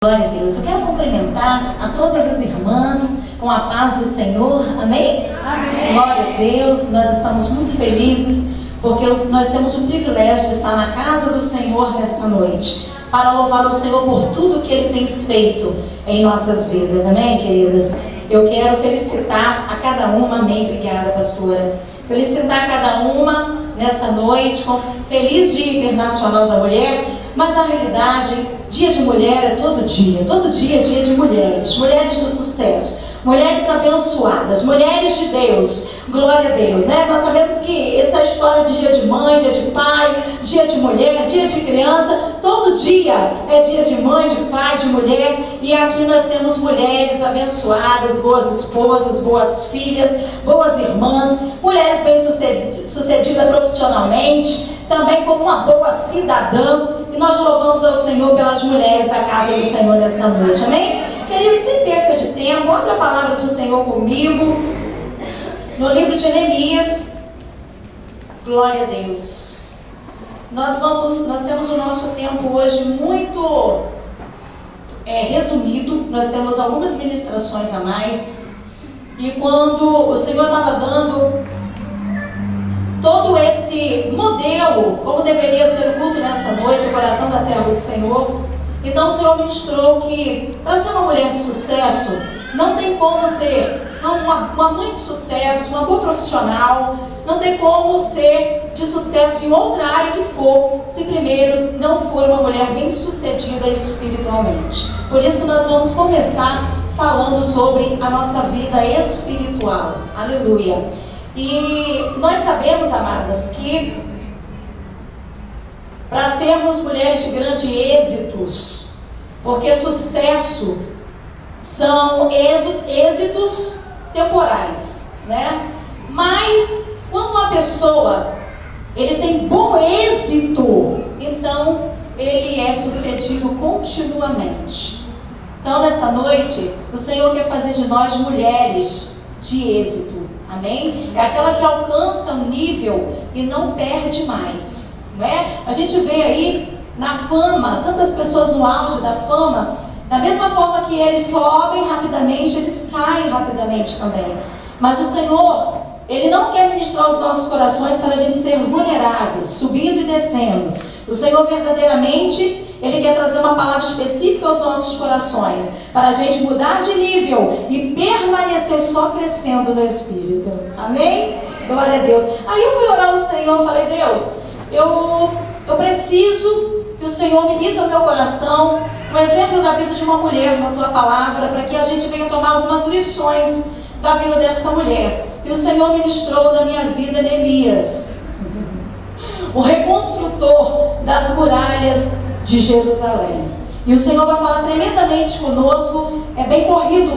Glória a Deus. Eu quero cumprimentar a todas as irmãs com a paz do Senhor. Amém? Amém. Glória a Deus. Nós estamos muito felizes porque nós temos o privilégio de estar na casa do Senhor nesta noite, para louvar o Senhor por tudo que Ele tem feito em nossas vidas. Amém, queridas? Eu quero felicitar a cada uma. Amém. Obrigada, pastora. Felicitar a cada uma nessa noite com feliz Dia Internacional da Mulher. Mas na realidade, dia de mulher é todo dia é dia de mulheres, mulheres de sucesso, mulheres abençoadas, mulheres de Deus, glória a Deus, né? Nós sabemos que essa história de dia de mãe, dia de pai, dia de mulher, dia de criança, todo dia é dia de mãe, de pai, de mulher, e aqui nós temos mulheres abençoadas, boas esposas, boas filhas, boas irmãs, mulheres bem-sucedidas profissionalmente, também como uma boa cidadã. E nós louvamos ao Senhor pelas mulheres da casa do Senhor nesta noite, amém? Queridos, sem perca de tempo, abra a palavra do Senhor comigo, no livro de Neemias. Glória a Deus. Nós temos o nosso tempo hoje muito resumido, nós temos algumas ministrações a mais, e quando o Senhor estava dando todo esse modelo, como deveria ser o culto nesta noite, o coração da serva do Senhor, então o Senhor ministrou que para ser uma mulher de sucesso, não tem como ser uma mãe de sucesso, uma boa profissional, não tem como ser de sucesso em outra área que for, se primeiro não for uma mulher bem sucedida espiritualmente. Por isso nós vamos começar falando sobre a nossa vida espiritual. Aleluia! E nós sabemos, amadas, que para sermos mulheres de grandes êxitos, porque sucesso são êxitos temporais, né? Mas quando uma pessoa ele tem bom êxito, então ele é sucedido continuamente. Então nessa noite o Senhor quer fazer de nós mulheres de êxito. Amém? É aquela que alcança um nível e não perde mais, não é? A gente vê aí na fama, tantas pessoas no auge da fama, da mesma forma que eles sobem rapidamente, eles caem rapidamente também. Mas o Senhor, Ele não quer ministrar os nossos corações para a gente ser vulneráveis, subindo e descendo. O Senhor verdadeiramente, Ele quer trazer uma palavra específica aos nossos corações, para a gente mudar de nível e permanecer só crescendo no Espírito. Amém? Glória a Deus. Aí eu fui orar ao Senhor e falei: Deus, eu preciso que o Senhor ministre ao meu coração um exemplo da vida de uma mulher na Tua palavra, para que a gente venha tomar algumas lições da vida desta mulher. E o Senhor ministrou na minha vida Neemias, o reconstrutor das muralhas de Jerusalém. E o Senhor vai falar tremendamente conosco. É bem corrido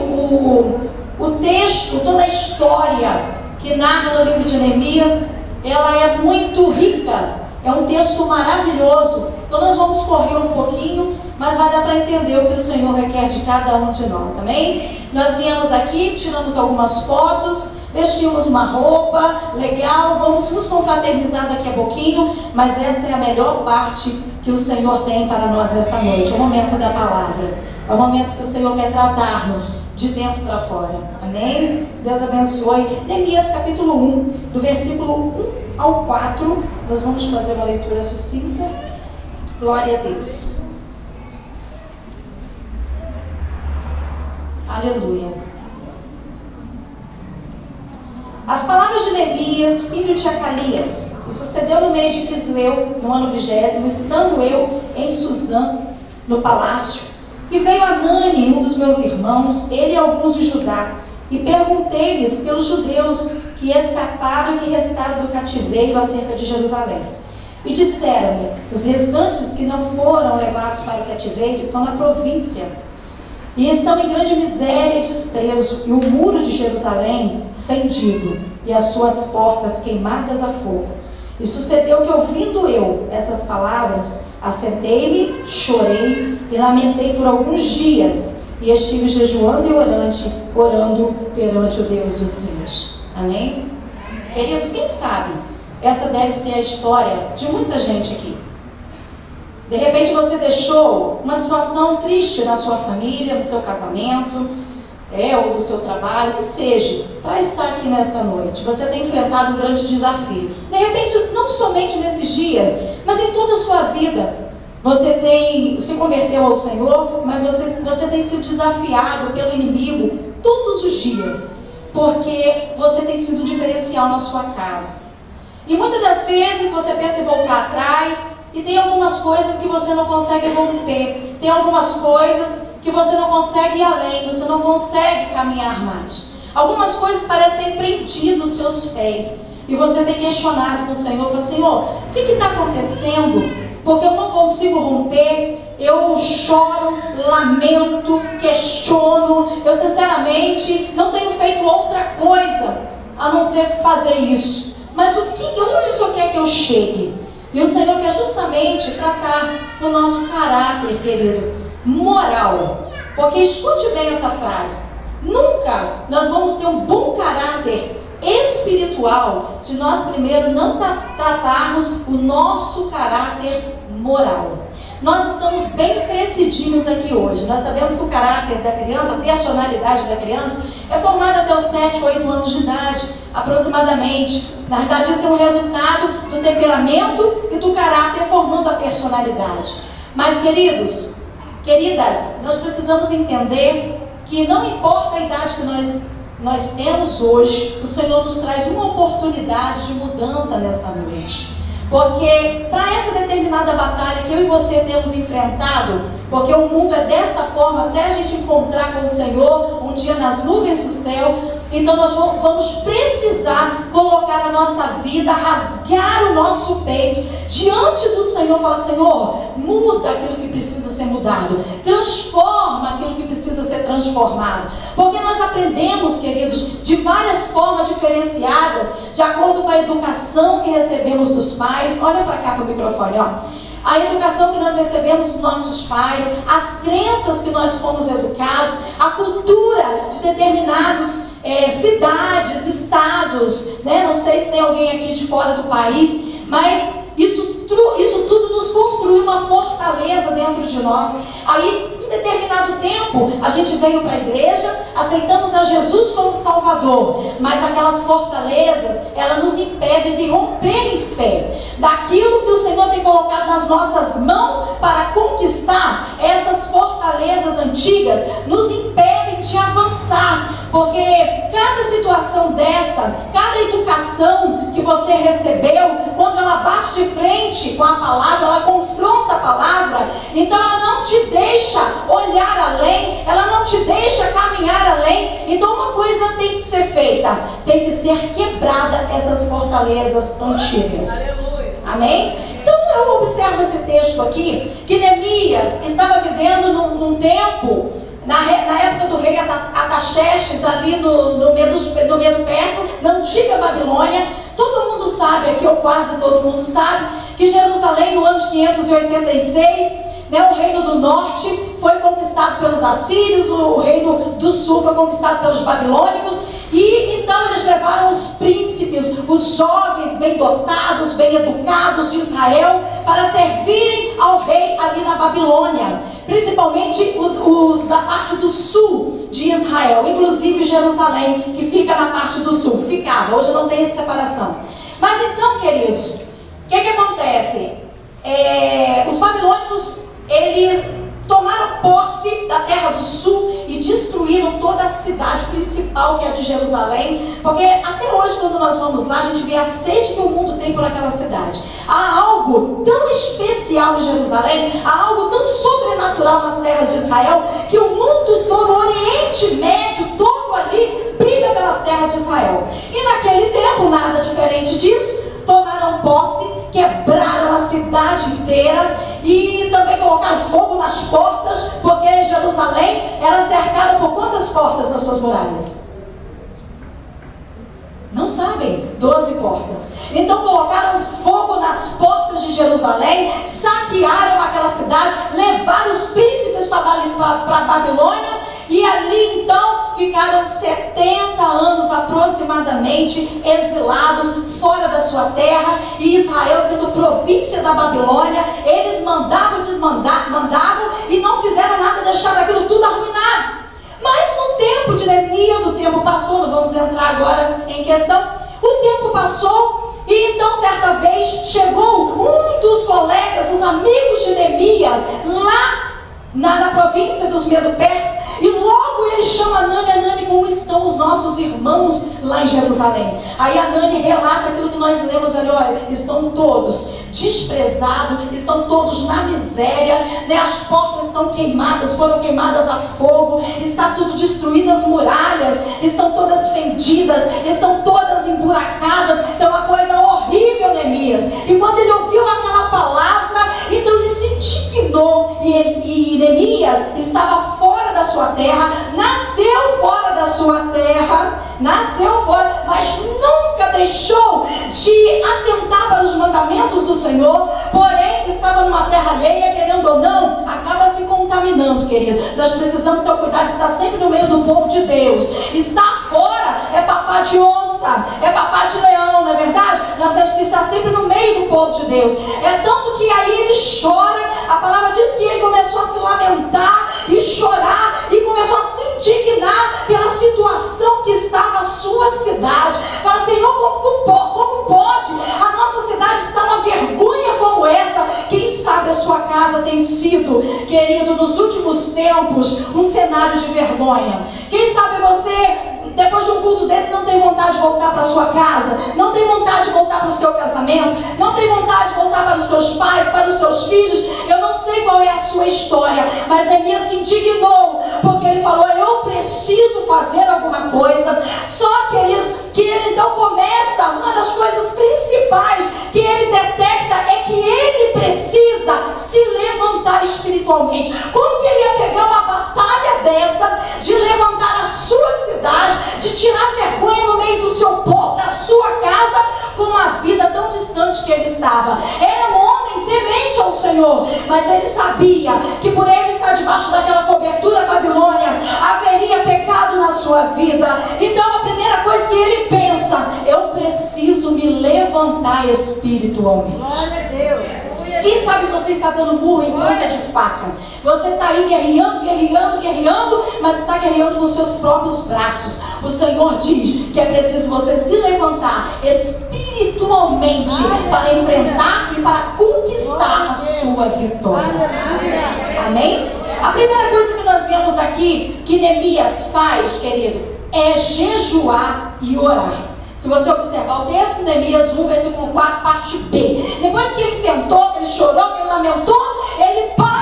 o texto, toda a história que narra no livro de Neemias, ela é muito rica, é um texto maravilhoso. Então nós vamos correr um pouquinho, mas vai dar para entender o que o Senhor requer de cada um de nós, amém? Nós viemos aqui, tiramos algumas fotos, vestimos uma roupa legal, vamos nos confraternizar daqui a pouquinho, mas esta é a melhor parte que o Senhor tem para nós nesta noite, é o momento da palavra, é o momento que o Senhor quer tratar-nos de dentro para fora, amém? Deus abençoe. Neemias capítulo 1, do versículo 1 ao 4, nós vamos fazer uma leitura sucinta. Glória a Deus. Aleluia. As palavras de Neemias, filho de Acalias, que sucedeu no mês de Quisleu, no ano 20º, estando eu em Suzã, no palácio, e veio Anani, um dos meus irmãos, ele e alguns de Judá, e perguntei-lhes pelos judeus que escaparam e que restaram do cativeiro acerca de Jerusalém. E disseram-me: os restantes que não foram levados para o cativeiro estão na província, e estão em grande miséria e desprezo, e o muro de Jerusalém fendido, e as suas portas queimadas a fogo. E sucedeu que, ouvindo eu essas palavras, assentei-me, chorei e lamentei por alguns dias, e estive jejuando e orando perante o Deus dos céus. Amém? Queridos, quem sabe essa deve ser a história de muita gente aqui. De repente você deixou uma situação triste na sua família, no seu casamento, ou do seu trabalho, que seja, para estar aqui nesta noite. Você tem enfrentado um grande desafio. De repente, não somente nesses dias, mas em toda a sua vida. Você se converteu ao Senhor, mas você tem sido desafiado pelo inimigo todos os dias, porque você tem sido diferencial na sua casa. E muitas das vezes você pensa em voltar atrás, e tem algumas coisas que você não consegue romper, tem algumas coisas que você não consegue ir além, você não consegue caminhar mais. Algumas coisas parecem ter prendido os seus pés, e você tem questionado com o Senhor, fala, Senhor, o que está acontecendo? Porque eu não consigo romper, eu choro, lamento, questiono, eu sinceramente não tenho feito outra coisa a não ser fazer isso. Mas onde o Senhor quer que eu chegue? E o Senhor quer justamente tratar no nosso caráter, querido, moral. Porque escute bem essa frase: nunca nós vamos ter um bom caráter espiritual se nós primeiro não tratarmos o nosso caráter moral. Nós estamos bem crescidinhos aqui hoje. Nós sabemos que o caráter da criança, a personalidade da criança é formada até os 7, 8 anos de idade, aproximadamente. Na verdade, isso é um resultado do temperamento e do caráter formando a personalidade. Mas, queridos, queridas, nós precisamos entender que não importa a idade que nós temos hoje, o Senhor nos traz uma oportunidade de mudança nesta noite. Porque para essa determinada batalha que eu e você temos enfrentado, porque o mundo é desta forma até a gente encontrar com o Senhor um dia nas nuvens do céu, então nós vamos precisar colocar a nossa vida, rasgar o nosso peito diante do Senhor, falar, Senhor, muda aquilo que precisa ser mudado, transforma aquilo que precisa ser transformado, porque nós aprendemos, queridos, de várias formas diferenciadas, de acordo com a educação que recebemos dos pais. Olha para cá para o microfone, ó. A educação que nós recebemos dos nossos pais, as crenças que nós fomos educados, a cultura de determinados cidades, estados, né? Não sei se tem alguém aqui de fora do país, mas isso tudo nos construiu uma fortaleza dentro de nós. Aí, em determinado tempo, a gente veio para a igreja, aceitamos a Jesus como Salvador, mas aquelas fortalezas, elas nos impedem de romper em fé daquilo que o Senhor tem colocado nas nossas mãos para conquistar. Essas fortalezas antigas nos impedem de avançar, porque cada situação dessa, cada educação que você recebeu, quando ela bate de frente com a palavra, ela confronta a palavra, então ela não te deixa olhar além, ela não te deixa caminhar além. Então uma coisa tem que ser feita, tem que ser quebrada essas fortalezas antigas. Amém? Então eu observo esse texto aqui, que Neemias estava vivendo num tempo, na época do rei Artaxerxes, ali no Medo Persa, na antiga Babilônia. Todo mundo sabe aqui, ou quase todo mundo sabe, que Jerusalém, no ano de 586, o reino do norte foi conquistado pelos assírios, o reino do sul foi conquistado pelos babilônicos, e então eles levaram os príncipes, os jovens bem dotados, bem educados de Israel, para servirem ao rei ali na Babilônia, principalmente os da parte do sul de Israel, inclusive Jerusalém, que fica na parte do sul, ficava, hoje não tem essa separação. Mas então, queridos, o que acontece? Os babilônicos, eles tomaram posse da terra do sul e destruíram toda a cidade principal, que é a de Jerusalém, porque até hoje, quando nós vamos lá, a gente vê a sede que o mundo tem por aquela cidade. Há algo tão especial em Jerusalém, há algo tão sobrenatural nas terras de Israel, que o mundo todo, o Oriente Médio todo ali, briga pelas terras de Israel. E naquele tempo, nada diferente disso, tomaram posse, quebraram a cidade inteira e também colocaram fogo nas portas, porque Jerusalém era cercada por quantas portas nas suas muralhas? Não sabem? 12 portas. Então colocaram fogo nas portas de Jerusalém, saquearam aquela cidade, levaram os príncipes para a Babilônia E ali então ficaram 70 anos aproximadamente exilados fora da sua terra, e Israel sendo província da Babilônia, eles mandavam, mandavam e não fizeram nada, deixaram aquilo tudo arruinado. Mas no tempo de Neemias, o tempo passou, não vamos entrar agora em questão, o tempo passou, e então certa vez chegou um dos colegas, dos amigos de Neemias, lá na província dos Medo-Persas, e logo ele chama Anani: Anani, como estão os nossos irmãos lá em Jerusalém? Aí Anani relata aquilo que nós lemos ali: olha, estão todos desprezados, estão todos na miséria, né? As portas estão queimadas, foram queimadas a fogo, está tudo destruído, as muralhas estão todas fendidas, estão todas emburacadas, então uma coisa horrível, Neemias. E quando ele ouviu aquela palavra, então ele se indignou, e Neemias estava fora da sua terra, nasceu fora da sua terra, nasceu fora, mas nunca deixou de atentar para os mandamentos do Senhor, porém estava numa terra alheia, querendo ou não, acaba se contaminando, querido. Nós precisamos ter o cuidado de estar sempre no meio do povo de Deus. Estar fora é papá de onça, é papá de leão, não é verdade? Nós temos que estar sempre no meio do povo de Deus. É tanto que aí ele chora, a palavra diz que ele começou a se lamentar e chorar, e começou a se indignar pela situação que estava a sua cidade. Fala: Senhor, como pode a nossa cidade estar uma vergonha como essa? Quem sabe a sua casa tem sido, querido, nos últimos tempos, um cenário de vergonha. Quem sabe você, depois de um culto desse, não tem vontade de voltar para a sua casa, não tem vontade de voltar para o seu casamento, não tem vontade de voltar para os seus pais, para os seus filhos. Eu não sei qual é a sua história, mas Neemias se indignou, porque ele falou: eu preciso fazer alguma coisa. Só, queridos, que ele então começa, uma das coisas principais que ele detecta é que ele precisa se levantar espiritualmente. Como que ele ia pegar uma batalha dessa, de levantar a sua cidade, de tirar vergonha no meio do seu povo, da sua casa, com uma vida tão distante que ele estava? Era um homem temente ao Senhor, mas ele sabia que por ele estar debaixo daquela cobertura babilônia, haveria pecado na sua vida. Então a primeira coisa que ele pensa: eu preciso me levantar espiritualmente. Glória a Deus. Quem sabe você está dando murro em ponta de faca? Você está aí guerreando, mas está guerreando com seus próprios braços. O Senhor diz que é preciso você se levantar espiritualmente para enfrentar e para conquistar a sua vitória. Amém? A primeira coisa que nós vemos aqui que Neemias faz, querido, é jejuar e orar. Se você observar o texto, Neemias 1, versículo 4, parte B. Depois que ele sentou, que ele chorou, que ele lamentou, ele para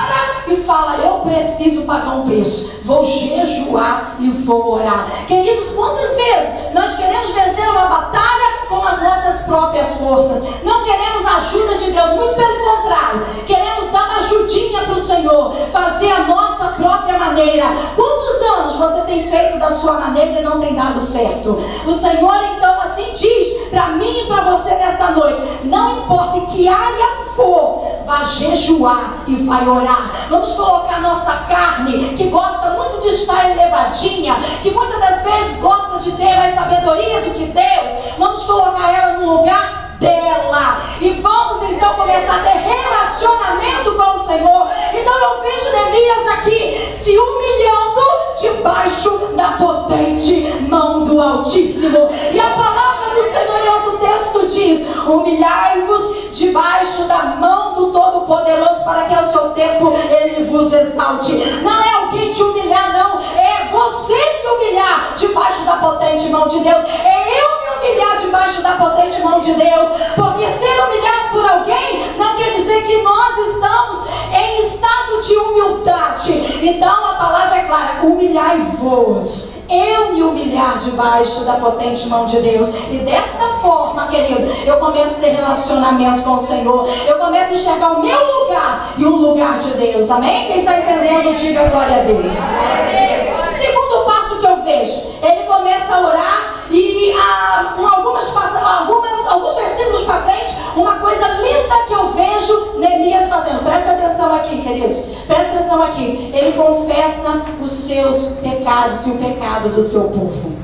e fala: eu preciso pagar um preço, vou jejuar e vou orar. Queridos, quantas vezes nós queremos vencer uma batalha com as nossas próprias forças? Não queremos a ajuda de Deus, muito pelo contrário, queremos dar uma ajudinha para o Senhor, fazer a nossa própria maneira. Quantos anos você tem feito da sua maneira e não tem dado certo? O Senhor então assim diz para mim e para você nesta noite: não importa em que área for, vá jejuar e vai orar. Vamos colocar nossa carne, que gosta muito de estar elevadinha, que muitas das vezes gosta de ter mais sabedoria do que Deus, vamos colocar ela no lugar dela, e vamos então começar a ter relacionamento com o Senhor. Então eu vejo Neemias aqui se humilhando debaixo da potente mão do Altíssimo, e a palavra do Senhor em outro texto diz: humilhai-vos debaixo da mão do Todo-Poderoso, para que ao seu tempo Ele vos exalte. Não é alguém te humilhar, não, é você se humilhar debaixo da potente mão de Deus. É eu me humilhar debaixo da potente mão de Deus, porque ser humilhado por alguém não quer dizer que nós estamos em estado de humildade. Então a palavra é clara: humilhai-vos. Eu me humilhar debaixo da potente mão de Deus, e desta forma, querido, eu começo a ter relacionamento com o Senhor, eu começo a enxergar o meu lugar e o lugar de Deus. Amém? Quem está entendendo, diga glória a Deus. Segundo passo que eu vejo, ele começa a orar, e alguns versículos para frente, uma coisa linda que eu vejo Neemias fazendo. Presta atenção. atenção aqui, queridos, presta atenção aqui. Ele confessa os seus pecados e o pecado do seu povo.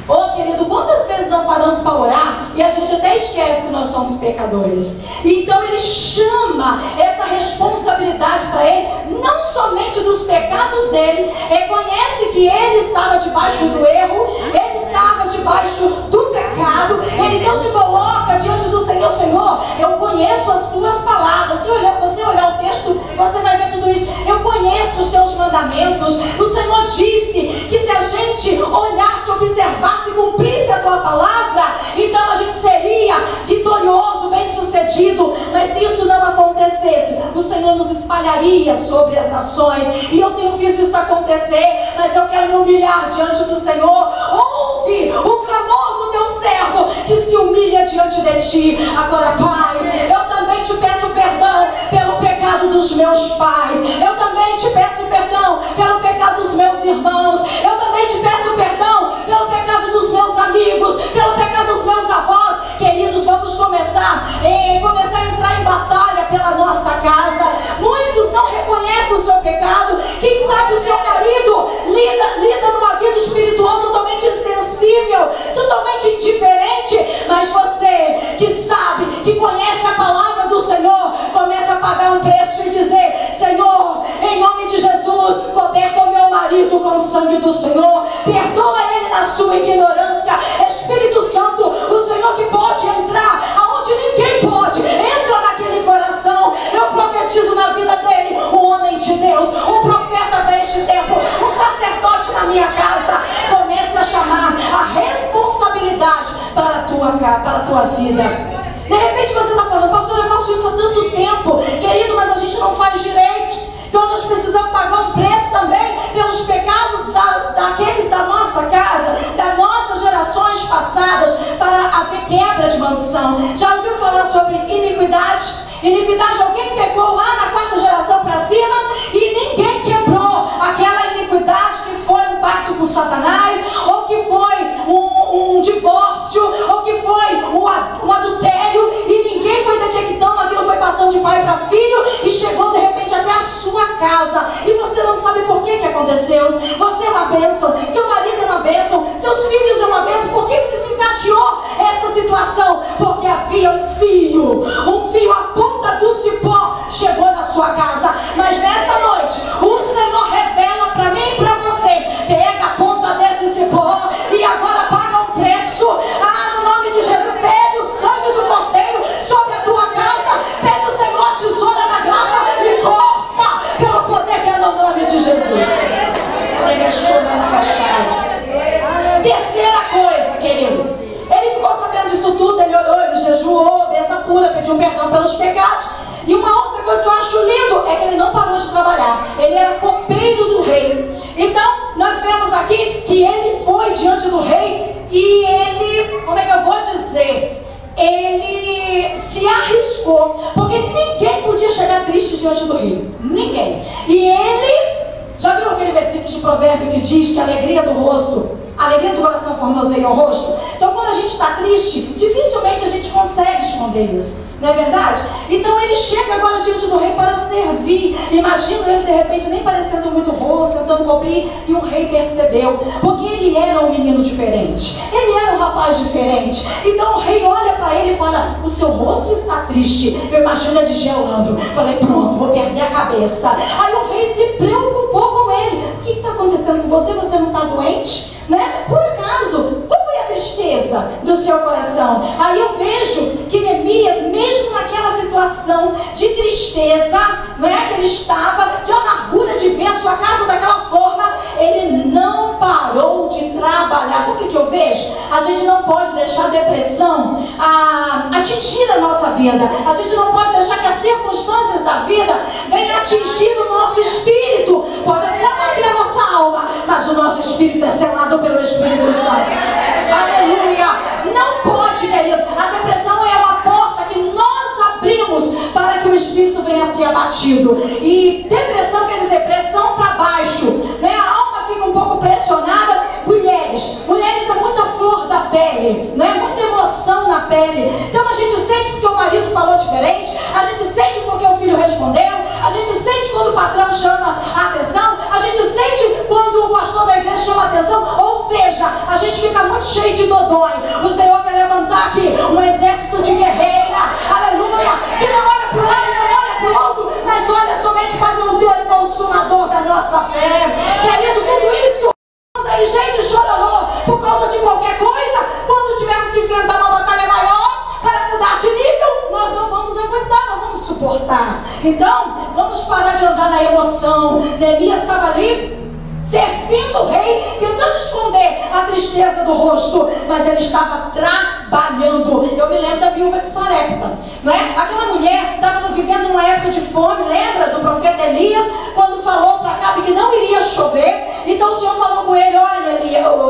Ô querido, quantas vezes nós paramos para orar e a gente até esquece que nós somos pecadores? Então ele chama essa responsabilidade para ele, não somente dos pecados dele, reconhece que ele estava debaixo do erro, ele estava debaixo do pecado, ele então se coloca diante do Senhor. Senhor, eu conheço as tuas palavras. Se você olhar o texto, você vai ver tudo isso. Eu conheço os teus mandamentos. O Senhor disse que se a gente olhasse, observasse, cumprisse a tua palavra, então a gente seria vitorioso, bem-sucedido. Mas se isso não acontecesse, o Senhor nos espalharia sobre as nações. E eu tenho visto isso acontecer, mas eu quero me humilhar diante do Senhor. Ouve o clamor do teu servo que se humilha diante de ti. Agora, Pai, eu também te peço perdão pelo pecado dos meus pais. Eu também te peço perdão pelo pecado dos meus irmãos. Eu também te peço perdão pelo pecado dos meus amigos, pelo pecado dos meus avós. Queridos, vamos começar a entrar em batalha pela nossa casa. Muitos não reconhecem o seu pecado. Quem sabe o seu marido lida numa vida espiritual totalmente insensível, totalmente indiferente. Mas você que sabe, que conhece a palavra do Senhor, começa a pagar um preço e dizer: Senhor, em nome de Jesus, coberta o meu marido com o sangue do Senhor, perdoa ele na sua ignorância. Espírito Santo, o Senhor que pode entrar aonde ninguém pode, entra naquele coração. Eu profetizo na vida dele um homem de Deus, um profeta para este tempo, um sacerdote na minha casa. Comece a chamar a responsabilidade para a tua vida. De repente você está falando: pastor, eu faço isso há tanto tempo, querido, mas a gente não faz direito. Então nós precisamos pagar um preço também pelos pecados daqueles da nossa casa, das nossas gerações passadas, para haver quebra de maldição. Já ouviu falar sobre iniquidade? Iniquidade, alguém pegou lá na quarta geração para cima e ninguém quebrou aquela iniquidade que foi um pacto com Satanás, ou que foi um divórcio, ou que foi um adultério, e ninguém foi detectando, aquilo foi passando de pai para filho e chegou de repente até a sua casa, e você não sabe por que aconteceu. Você é uma bênção, seu marido é uma bênção, seus filhos é uma bênção. Por que desencadeou essa situação? Porque havia um fio, a ponta do cipó chegou na sua casa. Mas nesta noite o Senhor revela para mim e para você: pega a ponta desse cipó e agora paga um preço. No nome de Jesus, pede o sangue do Cordeiro sobre a tua casa, pede o Senhor a tesoura da graça e corta pelo poder que é no nome de Jesus. Terceira coisa, querido, ele ficou sabendo disso tudo, ele orou, ele jejuou, benção pura, pediu perdão pelos pecados. E uma outra coisa que eu acho lindo é que ele não parou de trabalhar. Ele era copeiro do rei. Então, nós vemos aqui que ele foi diante do rei e ele, como é que eu vou dizer? Ele se arriscou, porque ninguém podia chegar triste diante do rei. Ninguém. E ele, já viu aquele versículo de provérbio que diz que a alegria do rosto, a alegria do coração formoseia o rosto? Então quando a gente está triste, dificilmente a gente consegue esconder isso, não é verdade? Então ele chega agora diante do rei para servir. Imagino ele de repente nem parecendo muito rosto, tentando cobrir, e o rei percebeu, porque ele era um menino diferente, ele era um rapaz diferente. Então o rei olha para ele e fala: o seu rosto está triste. Eu imagino ele gelando. Falei: pronto, vou perder a cabeça. Aí o rei se preocupou com ele: o que está acontecendo com você? Você não está doente? Né? Por acaso, qual foi a tristeza do seu coração? Aí eu vejo que Neemias, mesmo naquela situação de tristeza, né, que ele estava, de amargura de ver a sua casa daquela forma, ele não parou de trabalhar. Sabe o que eu vejo? A gente não pode deixar a depressão atingir a nossa vida. A gente não pode deixar que as circunstâncias da vida venham atingir o nosso espírito. Pode até bater a nossa alma, mas o nosso espírito é selado pelo Espírito Santo. Aleluia! Não pode, querido. A depressão é uma porta que nós abrimos para que o espírito venha a ser abatido. E depressão quer dizer pressão para baixo, né? A alma fica um pouco pressionada. Mulheres é muita flor da pele, né? Muita emoção na pele. Então a gente sente porque o marido falou diferente, a gente sente porque o filho respondeu, a gente sente chama a atenção, a gente sente quando o pastor da igreja chama a atenção, ou seja, a gente fica muito cheio de dodói. O Senhor quer levantar aqui um exército de guerreira, aleluia, que não olha para o lado, não olha para o alto, mas olha somente para o autor e consumador da nossa fé. Querido, tudo isso aí, gente, chororô por causa de qualquer coisa. Quando tivermos que enfrentar uma batalha maior para mudar de nível, nós não vamos aguentar, não vamos suportar. Então, vamos parar de andar na emoção. Neemias estava ali servindo o rei, tentando esconder a tristeza do rosto, mas ele estava trabalhando. Eu me lembro da viúva de Sarepta, não é? Aquela mulher estava vivendo uma época de fome. Lembra do profeta Elias, quando falou para Acabe que não iria chover? Então o Senhor falou com ele: olha,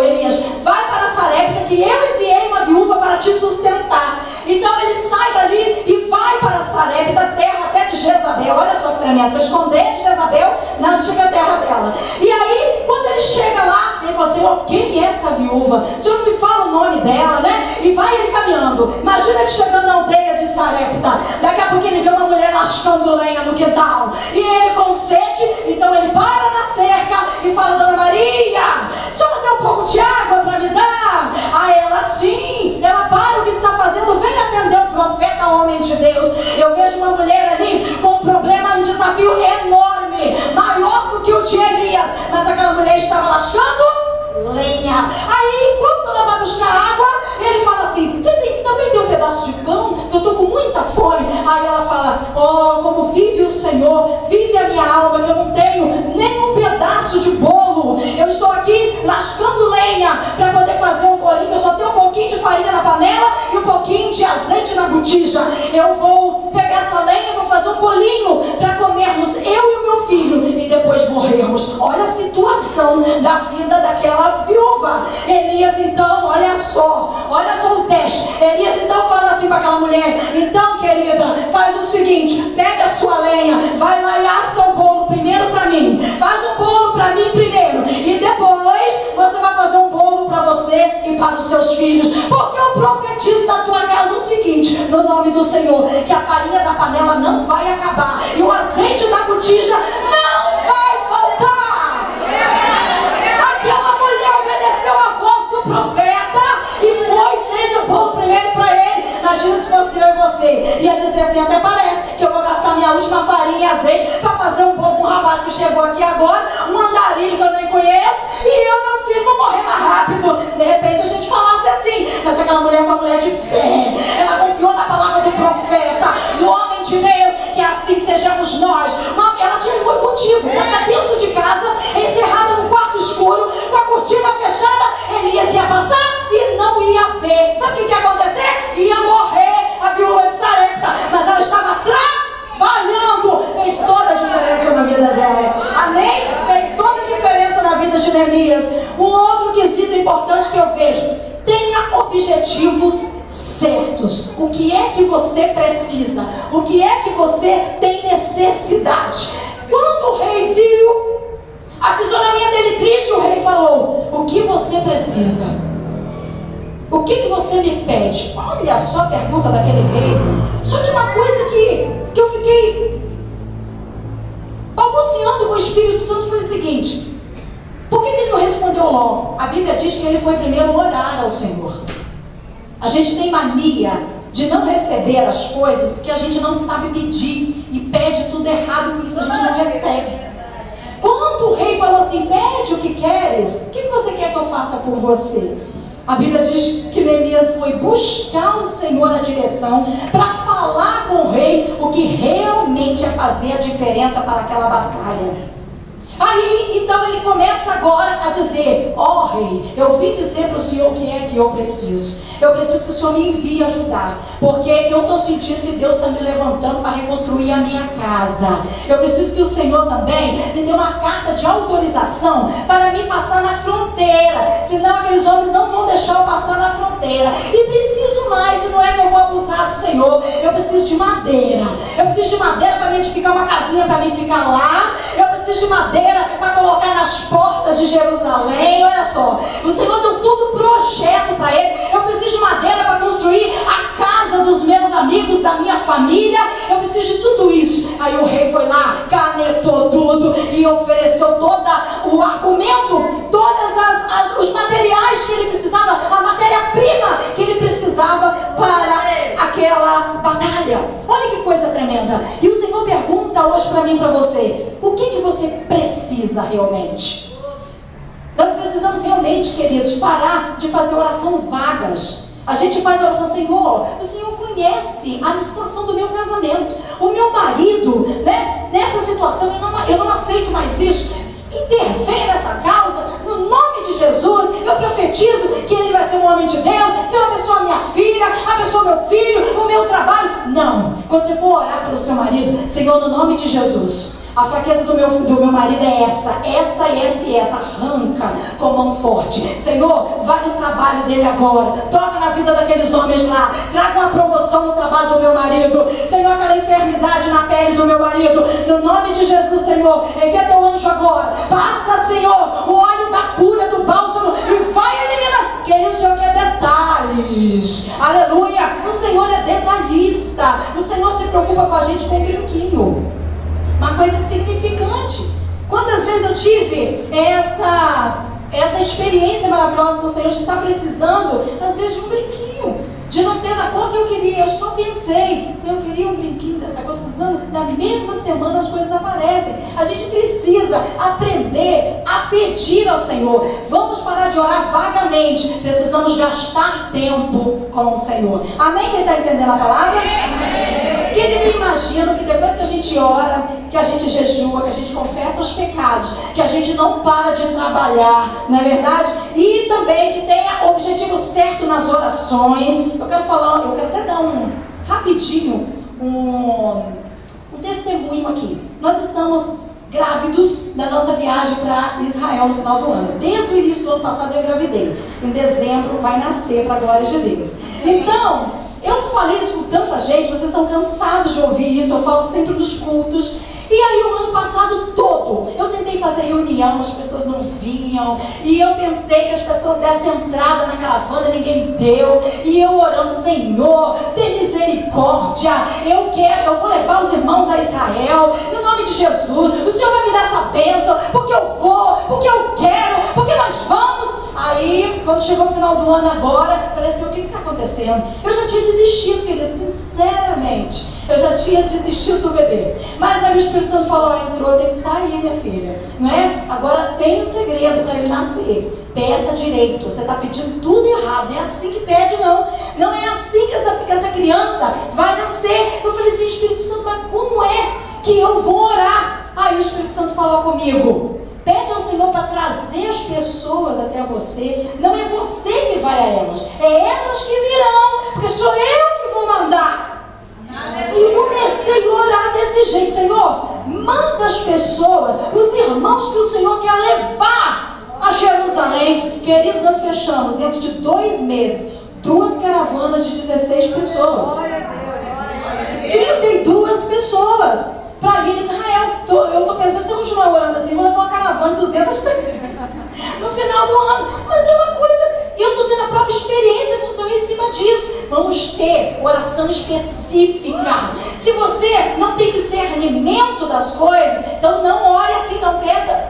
Elias, vai para Sarepta, que eu enviei uma viúva para te sustentar. Então ele sai dali e vai para Sarepta, terra até de Jezabel. Olha só que tremendo, foi esconder de Jezabel, não chega a terra dela. E aí, quando ele chega lá, ele fala assim: oh, quem é essa viúva? O Senhor não me fala o nome dela, né? E vai ele caminhando. Imagina ele chegando na aldeia de Sarepta. Daqui a pouco ele vê uma mulher lascando lenha no quintal. E ele com sede, então ele para na cerca e fala: Dona Maria, a senhora tem um pouco de água para me dar? A ela sim. Ela para o que está fazendo, vem atender o profeta, homem de Deus. Eu vejo uma mulher ali com um problema, um desafio enorme, maior do que o de Elias, mas aquela mulher estava lascando lenha. Aí, quando ela vai buscar água, ele fala assim: você também tem um pedaço de pão? Que eu estou com muita fome. Aí ela fala: oh, como vive o Senhor, vive a minha alma, que eu não tenho nem um pedaço de bolo. Eu estou aqui lascando lenha para poder fazer um bolinho. Eu só tenho um pouquinho de farinha na panela e um pouquinho de azeite na botija. Eu vou pegar essa lenha e vou fazer um bolinho para comermos eu e o meu filho e depois morrermos. Olha a situação da vida daquela viúva. Elias então, olha só o teste. Elias então fala assim para aquela mulher: então, querida, faz o seguinte, pega a sua lenha, vai lá e assa o bolo primeiro para mim, faz um bolo para mim primeiro, e depois você vai fazer um bolo para você e para os seus filhos, porque eu profetizo na tua casa o seguinte, no nome do Senhor, que a farinha da panela não vai acabar e o azeite da botija não vai faltar. Aquela mulher obedeceu a voz do profeta e foi, fez o bolo primeiro para ele. Imagina se fosse eu e você, ia dizer assim: até parece que eu vou gastar minha última farinha e azeite para fazer um bolo com um rapaz que chegou aqui agora, um andarilho que eu nem conheço, e eu, meu filho, vou morrer mais rápido. De repente a gente falasse assim, mas aquela mulher foi uma mulher de fé. Ela confiou na palavra do profeta, do homem de Deus, que assim sejamos nós. Ela tinha um motivo, ela está dentro de casa, encerrada num quarto escuro, com a cortina fechada. Elias ia passar e não ia ver. Sabe o que ia acontecer? Ia morrer a viúva de Sarepta, mas ela estava trabalhando. Fez toda a diferença na vida dela. Amém? Fez toda a diferença na vida de Neemias. Um outro quesito importante que eu vejo: tenha objetivos certos. O que é que você precisa? O que é que você tem necessidade? Quando o rei viu a fisionomia dele triste, o rei falou: o que você precisa? O que você me pede? Olha só a pergunta daquele rei. Só que uma coisa que eu fiquei balbuciando com o Espírito Santo foi o seguinte: por que ele não respondeu logo? A Bíblia diz que ele foi primeiro orar ao Senhor. A gente tem mania de não receber as coisas porque a gente não sabe pedir e pede tudo errado, por isso a gente não recebe. Quando o rei falou assim: pede o que queres, o que você quer que eu faça por você? A Bíblia diz que Neemias foi buscar o Senhor a direção para falar com o rei o que realmente ia fazer a diferença para aquela batalha. Aí, então ele começa agora a dizer: ó rei, eu vim dizer para o Senhor o que é que eu preciso. Eu preciso que o Senhor me envie ajudar, porque eu estou sentindo que Deus está me levantando para reconstruir a minha casa. Eu preciso que o Senhor também me dê uma carta de autorização para me passar na fronteira, senão aqueles homens não vão deixar eu passar na fronteira. E preciso mais, se não é que eu vou abusar do Senhor, eu preciso de madeira. Eu preciso de madeira para me edificar uma casinha para mim ficar lá. Eu preciso de madeira para colocar nas portas de Jerusalém. Olha só, o Senhor deu todo o projeto para ele. Eu preciso de madeira para construir a casa dos meus amigos, da minha família. Eu preciso de tudo isso. Aí o rei foi lá, canetou tudo e ofereceu todo o argumento, todos os materiais que ele precisava, a matéria-prima que ele precisava para aquela batalha. Olha que coisa tremenda. E o Senhor pergunta hoje para mim e para você: o que você precisa realmente? Nós precisamos realmente, queridos, parar de fazer oração vagas. A gente faz a oração: Senhor, o Senhor conhece a situação do meu casamento, o meu marido, né? Nessa situação eu não aceito mais isso. Intervém nessa causa, no nome de Jesus. Eu profetizo que ele vai ser um homem de Deus. Se eu abençoar minha filha, abençoa meu filho, o meu trabalho. Não. Quando você for orar pelo seu marido: Senhor, no nome de Jesus, a fraqueza do meu marido é essa. Arranca com mão forte. Senhor, vai no trabalho dele agora. Toca na vida daqueles homens lá. Traga uma promoção no trabalho do meu marido. Senhor, aquela enfermidade na pele do meu marido, no nome de Jesus, Senhor, envia teu anjo agora. Passa, Senhor, o óleo da cura, do bálsamo, e vai eliminar. Querido, o Senhor quer detalhes. Aleluia. O Senhor é detalhista. O Senhor se preocupa com a gente com um brinquinho, uma coisa significante. Quantas vezes eu tive essa experiência maravilhosa com o Senhor de estar precisando, às vezes, de um brinquinho, de não ter na cor que eu queria. Eu só pensei: Senhor, eu queria um brinquinho dessa cor, precisando. Na mesma semana as coisas aparecem. A gente precisa aprender a pedir ao Senhor. Vamos parar de orar vagamente. Precisamos gastar tempo com o Senhor. Amém? Quem está entendendo a palavra? Amém. Porque ele imagina que depois que a gente ora, que a gente jejua, que a gente confessa os pecados, que a gente não para de trabalhar, não é verdade? E também que tenha objetivo certo nas orações. Eu quero até dar rapidinho um testemunho aqui. Nós estamos grávidos da nossa viagem para Israel no final do ano. Desde o início do ano passado eu engravidei. Em dezembro vai nascer, para a glória de Deus. Então, eu falei isso com tanta gente, vocês estão cansados de ouvir isso, eu falo sempre nos cultos. E aí o ano passado todo, eu tentei fazer reunião, as pessoas não vinham. E eu tentei que as pessoas dessem entrada na caravana, ninguém deu. E eu orando: Senhor, tem misericórdia. Eu vou levar os irmãos a Israel, no nome de Jesus. O Senhor vai me dar essa bênção, porque eu vou, porque eu quero, porque nós vamos. Aí, quando chegou o final do ano agora, falei assim: o que está acontecendo? Eu já tinha desistido, querido, sinceramente. Eu já tinha desistido do bebê. Mas aí o Espírito Santo falou: entrou, tem que sair, minha filha. Não é? Agora tem um segredo para ele nascer. Peça direito. Você está pedindo tudo errado. Não é assim que pede, não. Não é assim que essa criança vai nascer. Eu falei assim: Espírito Santo, mas como é que eu vou orar? Aí o Espírito Santo falou comigo: pede ao Senhor para trazer as pessoas até você. Não é você que vai a elas, é elas que virão, porque sou eu que vou mandar. E comecei a orar desse jeito: Senhor, manda as pessoas, os irmãos que o Senhor quer levar a Jerusalém. Queridos, nós fechamos dentro de 2 meses 2 caravanas de 16 pessoas. 32 pessoas para ir a Israel. Eu estou pensando, se eu continuar orando assim, vou levar uma caravana de 200 pessoas no final do ano. Mas é uma coisa, e eu estou tendo a própria experiência com o Senhor em cima disso. Vamos ter oração específica. Se você não tem discernimento das coisas, então não ore assim, não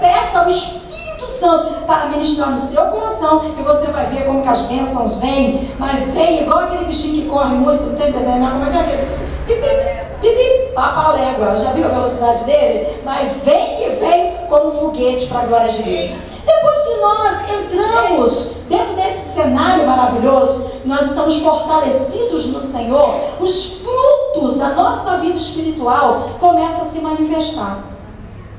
peça ao Espírito Santo para ministrar no seu coração, e você vai ver como que as bênçãos vêm. Mas vem igual aquele bichinho que corre muito, não tem desenho, como é que é aquele bichinho? Pipi, papalégua. Já viu a velocidade dele? Mas vem que vem como um foguete, para a glória de Deus. Depois que nós entramos dentro desse cenário maravilhoso, nós estamos fortalecidos no Senhor, os frutos da nossa vida espiritual começam a se manifestar,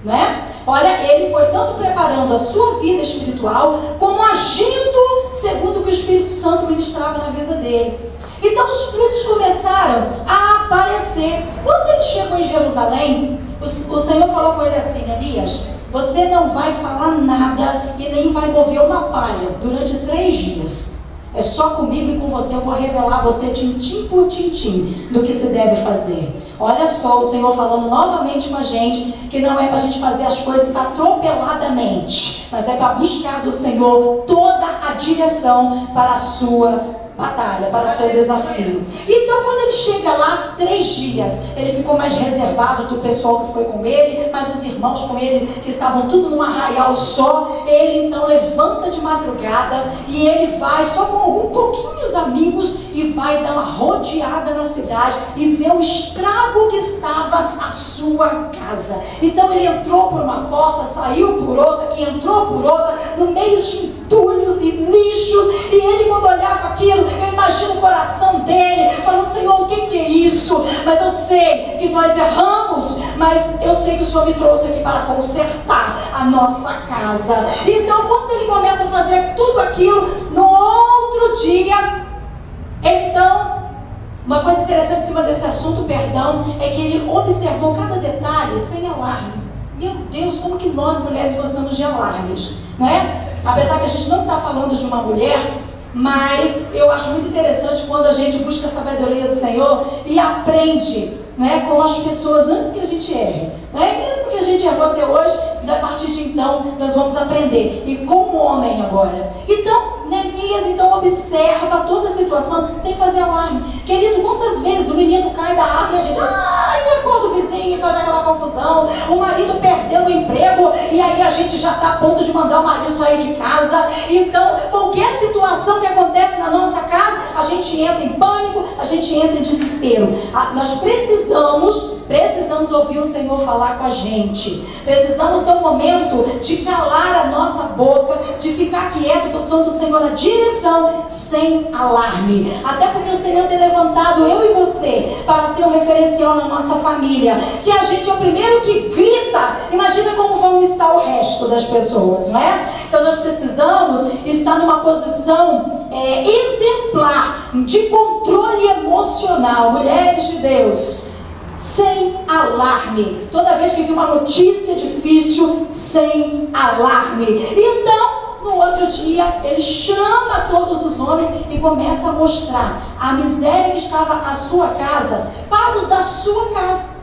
não é? Olha, ele foi tanto preparando a sua vida espiritual, como agindo segundo o que o Espírito Santo ministrava na vida dele. Então os frutos começaram a aparecer. Quando ele chegou em Jerusalém, o Senhor falou com ele assim: Neemias, você não vai falar nada e nem vai mover uma palha durante 3 dias. É só comigo e com você eu vou revelar a você tintim por tintim do que se deve fazer. Olha só o Senhor falando novamente com a gente, que não é para a gente fazer as coisas atropeladamente, mas é para buscar do Senhor toda a direção para a sua batalha, para o seu desafio. Então, quando ele chega lá, 3 dias, ele ficou mais reservado do pessoal que foi com ele, mas os irmãos com ele, que estavam tudo num arraial só. Ele então levanta de madrugada e ele vai só com alguns pouquinhos amigos e vai dar uma rodeada na cidade e ver o estrago que estava a sua casa. Então ele entrou por uma porta, saiu por outra, que entrou por outra, no meio de entulhos e lixos, e ele, quando olhava aquilo, eu imagino o coração dele falando: Senhor, o que é isso? Mas eu sei que nós erramos, mas eu sei que o Senhor me trouxe aqui para consertar a nossa casa. Então, quando ele começa a fazer tudo aquilo, no outro dia, então, uma coisa interessante em cima desse assunto, perdão, é que ele observou cada detalhe sem alarme. Meu Deus, como que nós mulheres gostamos de alarmes, né? Apesar que a gente não está falando de uma mulher, mas eu acho muito interessante quando a gente busca a sabedoria do Senhor e aprende, né, com as pessoas antes que a gente erre, né? E mesmo que a gente errou até hoje, a partir de então nós vamos aprender. E como homem agora, então Neemias então observa toda a situação sem fazer alarme. Querido, quantas vezes o menino cai da árvore e a gente e acorda o vizinho e faz aquela confusão, o marido perdeu o emprego e aí a gente já está a ponto de mandar o marido sair de casa. Então qualquer situação que acontece na nossa casa, a gente entra em pânico, a gente entra em desespero. Nós precisamos ouvir o Senhor falar com a gente. Precisamos ter um momento de calar a nossa boca, de ficar quieto, buscando o Senhor a direção, sem alarme. Até porque o Senhor tem levantado eu e você para ser um referencial na nossa família. Se a gente é o primeiro que grita, imagina como vão estar o resto das pessoas, não é? Então nós precisamos estar numa posição exemplar de controle emocional. Mulheres de Deus, sem alarme. Toda vez que vi uma notícia difícil, sem alarme. Então, no outro dia, ele chama todos os homens e começa a mostrar a miséria que estava a sua casa para os da sua casa.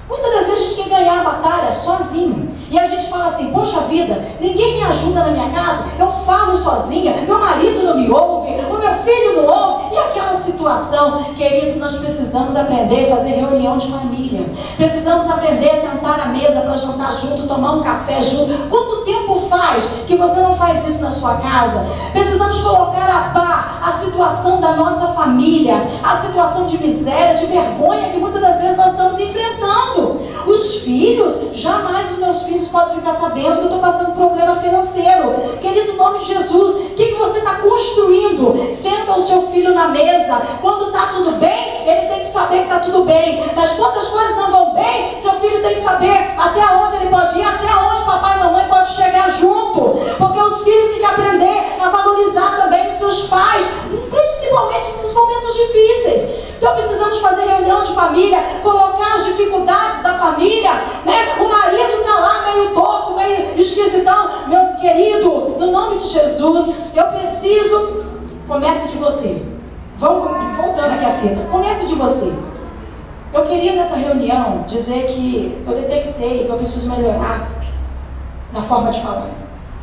Muitas das vezes a gente quer ganhar a batalha sozinho. E a gente fala assim: poxa vida, ninguém me ajuda na minha casa, eu falo sozinha, meu marido não me ouve, o meu filho não ouve. E aquela situação, queridos, nós precisamos aprender a fazer reunião de família. Precisamos aprender a sentar à mesa para jantar junto, tomar um café junto. Quanto tempo faz que você não faz isso na sua casa? Precisamos colocar a par a situação da nossa família, a situação de miséria, de vergonha que muitas das vezes nós estamos enfrentando. Os filhos, jamais os meus filhos podem ficar sabendo que eu estou passando problema financeiro. Querido, em nome de Jesus, o que você está construindo? Senta o seu filho na mesa. Quando está tudo bem, ele tem que saber que está tudo bem. Mas quando as coisas não vão bem, seu filho tem que saber até onde ele pode ir, até onde papai e mamãe podem chegar junto. Porque os filhos têm que aprender a valorizar também os seus pais, principalmente nos momentos difíceis. Então precisamos fazer reunião de família, colocar as dificuldades da família, né? O marido está lá meio torto, meio esquisitão. Meu querido, no nome de Jesus, eu preciso. Comece de você. Vamos voltando aqui a fita. Comece de você. Eu queria nessa reunião dizer que eu detectei que eu preciso melhorar na forma de falar.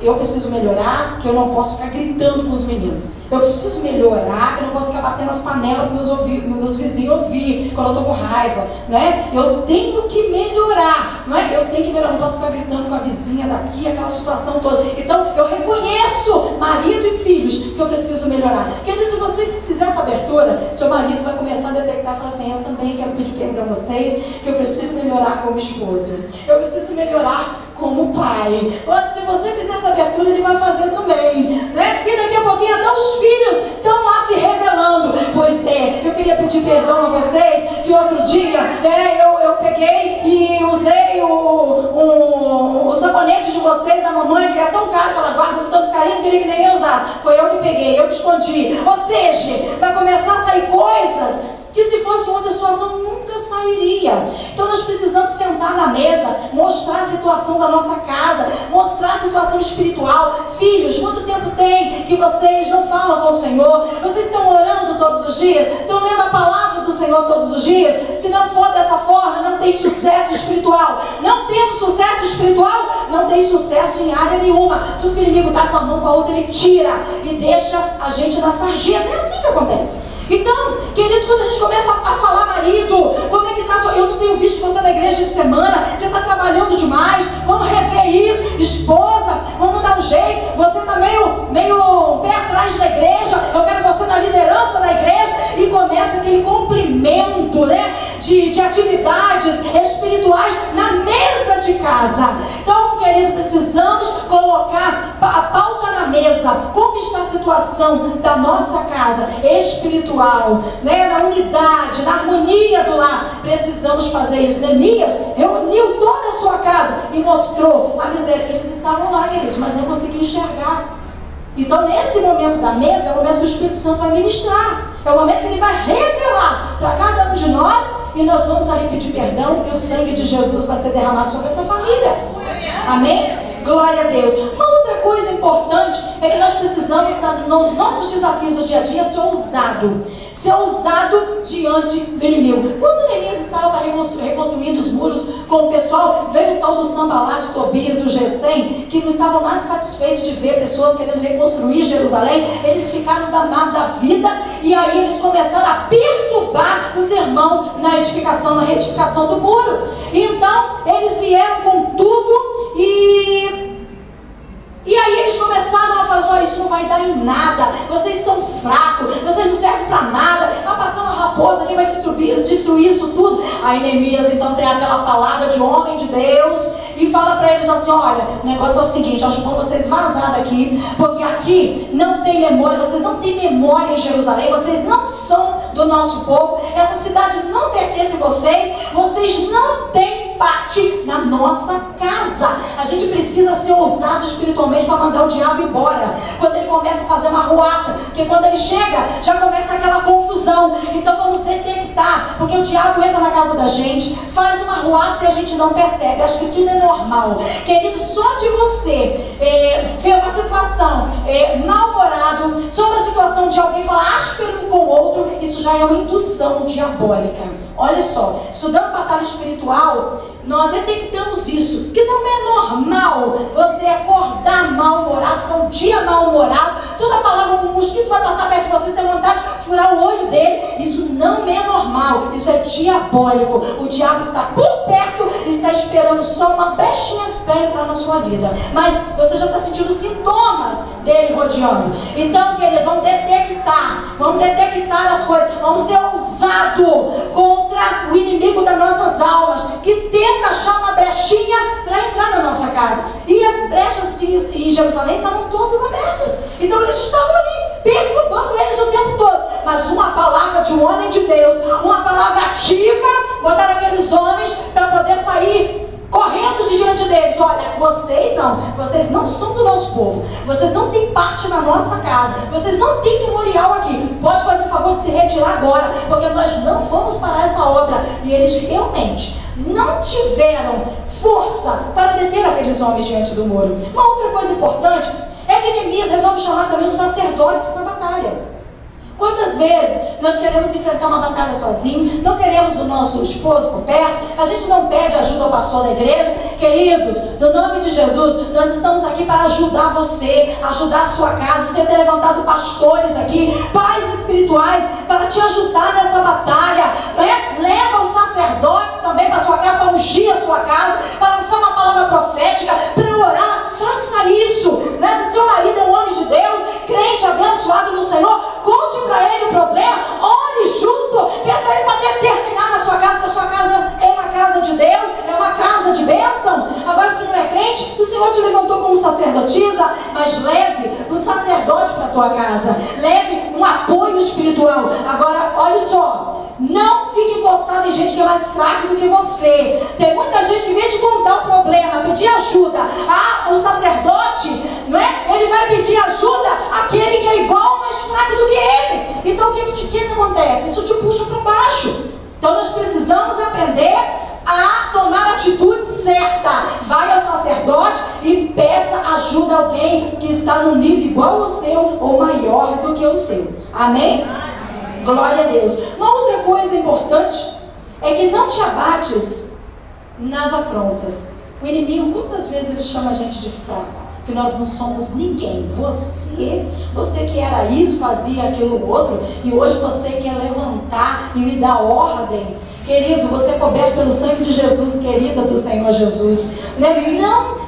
Eu preciso melhorar, que eu não posso ficar gritando com os meninos. Eu preciso melhorar, que eu não posso ficar batendo as panelas para meus vizinhos ouvir quando eu estou com raiva, né? Eu tenho que melhorar, não é? Eu tenho que melhorar, não posso ficar gritando com a vizinha daqui, aquela situação toda. Então, eu reconheço, marido e filhos, que eu preciso melhorar. Porque se você fizer essa abertura, seu marido vai começar a detectar e falar assim: eu também quero pedir perdão a vocês, que eu preciso melhorar como esposo. Eu preciso melhorar como pai. Se você fizer essa abertura, ele vai fazer também, né? E daqui a pouquinho até os filhos estão lá se revelando. Pois é, eu queria pedir perdão a vocês, que outro dia, eu peguei e usei o sabonete de vocês, da mamãe, que é tão caro que ela guarda com tanto carinho, queria que nem eu usasse. Foi eu que peguei, eu que escondi. Ou seja, vai começar a sair coisas que, se fosse outra situação, nunca sairia. Então nós precisamos sentar na mesa, mostrar a situação da nossa casa, mostrar a situação espiritual. Filhos, quanto tempo tem que vocês não falam com o Senhor? Vocês estão orando todos os dias? Estão lendo a palavra do Senhor? Senhor todos os dias? Se não for dessa forma, não tem sucesso espiritual. Não tendo sucesso espiritual, não tem sucesso em área nenhuma. Tudo que o inimigo está com a mão, com a outra, ele tira e deixa a gente na sarjeta. É assim que acontece. Então, queridos, quando a gente começa a falar, marido, como é que está? Eu não tenho visto você na igreja de semana, você está trabalhando demais, vamos rever isso. Esposa, vamos dar um jeito, você está meio pé atrás da igreja, eu quero você na liderança da igreja. E começa aquele complemento, né, de atividades espirituais na mesa de casa. Então, querido, precisamos colocar a pauta na mesa. Como está a situação da nossa casa espiritual, né, na unidade, na harmonia do lar. Precisamos fazer isso. Neemias reuniu toda a sua casa e mostrou a miséria. Eles estavam lá, queridos, mas não conseguiam enxergar. Então, nesse momento da mesa, é o momento que o Espírito Santo vai ministrar. É o momento que ele vai revelar para cada um de nós. E nós vamos ali pedir perdão. E o sangue de Jesus vai ser derramado sobre essa família. Amém? Glória a Deus. Uma outra coisa importante é que nós precisamos, nos nossos desafios do dia a dia, ser ousado. Ser ousado diante do inimigo. Quando Neemias estava para reconstruir os muros com o pessoal, veio o tal do Sanbalat, Tobias e o Gesem, que não estavam nada satisfeitos de ver pessoas querendo reconstruir Jerusalém. Eles ficaram danados da vida e aí eles começaram a perturbar os irmãos na edificação, na reedificação do muro. Então, eles vieram com tudo e aí eles começaram a falar: olha, isso não vai dar em nada, vocês são fracos, vocês não servem para nada, vai passar uma raposa ali, vai destruir isso tudo. Aí Neemias então tem aquela palavra de homem de Deus e fala para eles assim: olha, o negócio é o seguinte, acho bom vocês vazar daqui, porque aqui não tem memória, vocês não têm memória em Jerusalém, vocês não são do nosso povo, essa cidade não pertence a vocês, vocês não têm parte na nossa casa. A gente precisa ser ousado espiritualmente para mandar o diabo embora. Quando ele começa a fazer uma arruaça, porque quando ele chega, já começa aquela confusão. Então vamos detectar, porque o diabo entra na casa da gente, faz uma arruaça e a gente não percebe. Acho que tudo é normal. Querido, só de você ver uma situação mal-humorado, só uma situação de alguém falar áspero com o outro, isso já é uma indução diabólica. Olha só, estudando batalha espiritual, nós detectamos isso, que não é normal você acordar mal-humorado, ficar um dia mal-humorado, toda palavra, um mosquito vai passar perto de você, você tem vontade de furar o olho dele. Isso não é normal, isso é diabólico. O diabo está por perto, está esperando só uma brechinha para entrar na sua vida, mas você já está sentindo sintomas dele rodeando. Então, querido, vamos detectar as coisas, vamos ser ousados contra o inimigo das nossas almas, que tenta achar uma brechinha para entrar na nossa casa. E as brechas em Jerusalém estavam todas abertas, então eles estavam ali perturbando eles o tempo todo. Mas uma palavra de um homem de Deus, uma palavra ativa, botaram aqueles homens para poder sair correndo de diante deles: olha, vocês não são do nosso povo, vocês não têm parte na nossa casa, vocês não têm memorial aqui, pode fazer o favor de se retirar agora, porque nós não vamos parar essa obra. E eles realmente não tiveram força para deter aqueles homens diante do muro. Uma outra coisa importante é que Neemias resolve chamar também os sacerdotes para a batalha. Quantas vezes nós queremos enfrentar uma batalha sozinho, não queremos o nosso esposo por perto, a gente não pede ajuda ao pastor da igreja? Queridos, no nome de Jesus, nós estamos aqui para ajudar você, ajudar a sua casa. Você tem levantado pastores aqui, pais espirituais, para te ajudar nessa batalha, né? Leva os sacerdotes também para a sua casa, para ungir a sua casa, para lançar uma palavra profética, para orar. Faça isso, né? Se seu marido é um homem de Deus, crente, abençoado no Senhor, conte para ele o problema, ore junto, peça ele para determinar na sua casa, que a sua casa é uma casa de Deus, é uma casa de bênção. Agora, se não é crente, o Senhor te levantou como sacerdotisa, mas leve o sacerdote para a tua casa, leve um apoio espiritual. Agora, olha só, não fique encostado em gente que é mais fraca do que você. Tem muita gente que vem te contar o problema, pedir ajuda. O sacerdote, não é? Ele vai pedir ajuda àquele que é igual, mais fraco do que ele. Então o que acontece? Isso te puxa para baixo. Então nós precisamos aprender a tomar a atitude certa. Vai ao sacerdote e peça ajuda a alguém que está num nível igual ao seu ou maior do que o seu. Amém? Glória a Deus. Uma outra coisa importante é que não te abates nas afrontas. O inimigo, quantas vezes ele chama a gente de fraco? Que nós não somos ninguém. Você que era isso, fazia aquilo outro, e hoje você quer levantar e me dar ordem. Querido, você é coberto pelo sangue de Jesus, querida do Senhor Jesus.